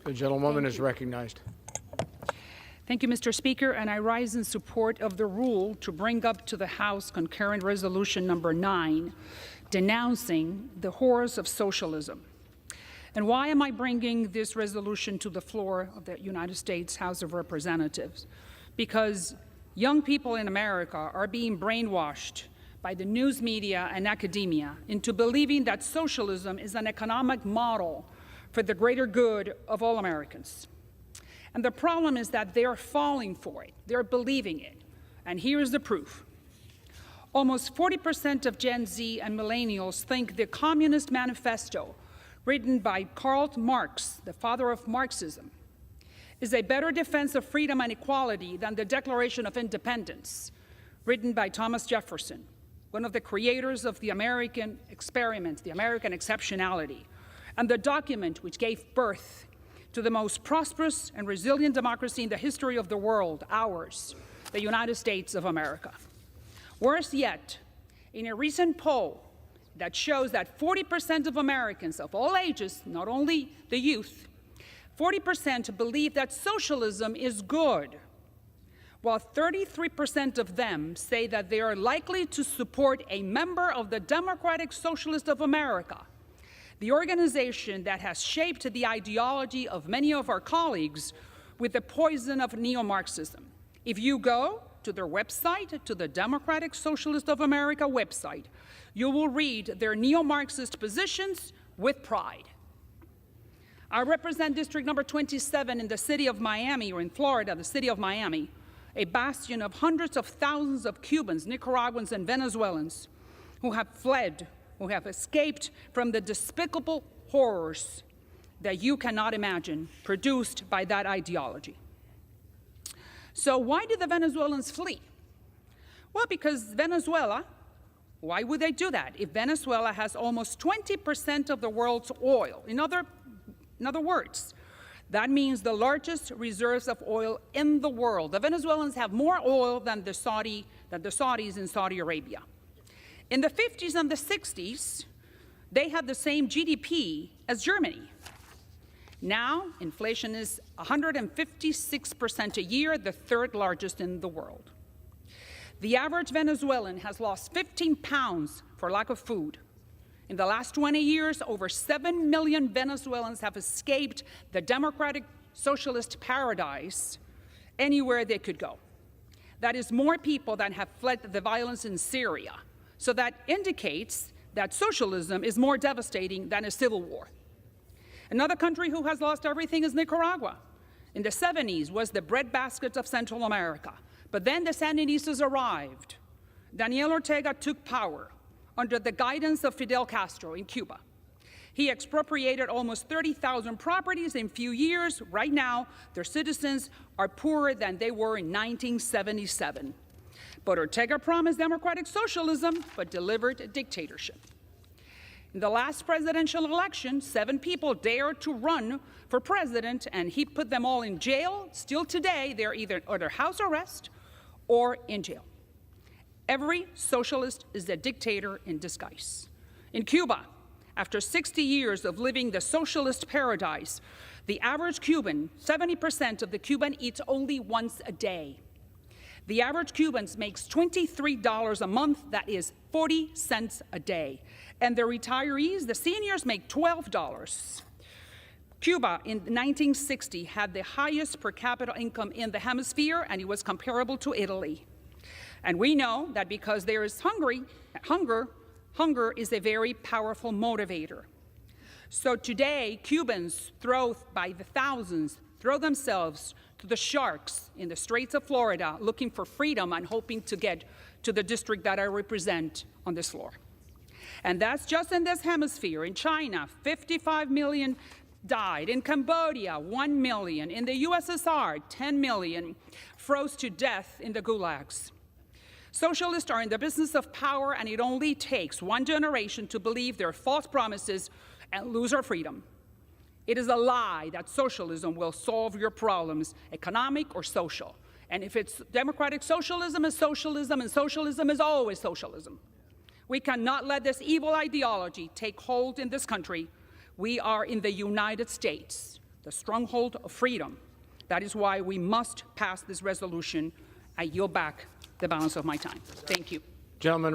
The gentlewoman is recognized. Thank you, Mr. Speaker, and I rise in support of the rule to bring up to the House concurrent resolution number 9, denouncing the horrors of socialism. And why am I bringing this resolution to the floor of the United States House of Representatives? Because young people in America are being brainwashed by the news media and academia into believing that socialism is an economic model for the greater good of all Americans. And the problem is that they are falling for it. They're believing it. And here is the proof. Almost 40% of Gen Z and millennials think the Communist Manifesto, written by Karl Marx, the father of Marxism, is a better defense of freedom and equality than the Declaration of Independence, written by Thomas Jefferson, one of the creators of the American experiment, the American exceptionality, and the document which gave birth to the most prosperous and resilient democracy in the history of the world, ours, the United States of America. Worse yet, in a recent poll that shows that 40% of Americans of all ages, not only the youth, 40% believe that socialism is good, while 33% of them say that they are likely to support a member of the Democratic Socialists of America, the organization that has shaped the ideology of many of our colleagues with the poison of neo-Marxism. If you go to their website, to the Democratic Socialist of America website, you will read their neo-Marxist positions with pride. I represent District number 27 in the city of Miami, or in Florida, the city of Miami, a bastion of hundreds of thousands of Cubans, Nicaraguans, and Venezuelans who have fled, who have escaped from the despicable horrors that you cannot imagine produced by that ideology. So why did the Venezuelans flee? Well, because Venezuela, why would they do that? If Venezuela has almost 20% of the world's oil, in other words, that means the largest reserves of oil in the world. The Venezuelans have more oil than the Saudis in Saudi Arabia. In the 50s and the 60s, they had the same GDP as Germany. Now, inflation is 156% a year, the third largest in the world. The average Venezuelan has lost 15 pounds for lack of food. In the last 20 years, over 7 million Venezuelans have escaped the democratic socialist paradise anywhere they could go. That is more people than have fled the violence in Syria. So that indicates that socialism is more devastating than a civil war. Another country who has lost everything is Nicaragua. In the 70s was the breadbasket of Central America. But then the Sandinistas arrived. Daniel Ortega took power under the guidance of Fidel Castro in Cuba. He expropriated almost 30,000 properties in a few years. Right now, their citizens are poorer than they were in 1977. But Ortega promised democratic socialism, but delivered a dictatorship. In the last presidential election, 7 people dared to run for president, and he put them all in jail. Still today, they're either under house arrest or in jail. Every socialist is a dictator in disguise. In Cuba, after 60 years of living the socialist paradise, the average Cuban, 70% of the Cuban eats only once a day. The average Cuban makes $23 a month, that is 40 cents a day. And the retirees, the seniors, make $12. Cuba in 1960 had the highest per capita income in the hemisphere, and it was comparable to Italy. And we know that because there is hunger is a very powerful motivator. So today, Cubans by the thousands throw themselves to the sharks in the Straits of Florida looking for freedom and hoping to get to the district that I represent on this floor. And that's just in this hemisphere. In China, 55 million died. In Cambodia, 1 million. In the USSR, 10 million froze to death in the gulags. Socialists are in the business of power, and it only takes one generation to believe their false promises and lose our freedom. It is a lie that socialism will solve your problems, economic or social. And if it's democratic socialism is socialism, and socialism is always socialism. We cannot let this evil ideology take hold in this country. We are in the United States. the stronghold of freedom. That is why we must pass this resolution. I yield back the balance of my time. Thank you. Gentleman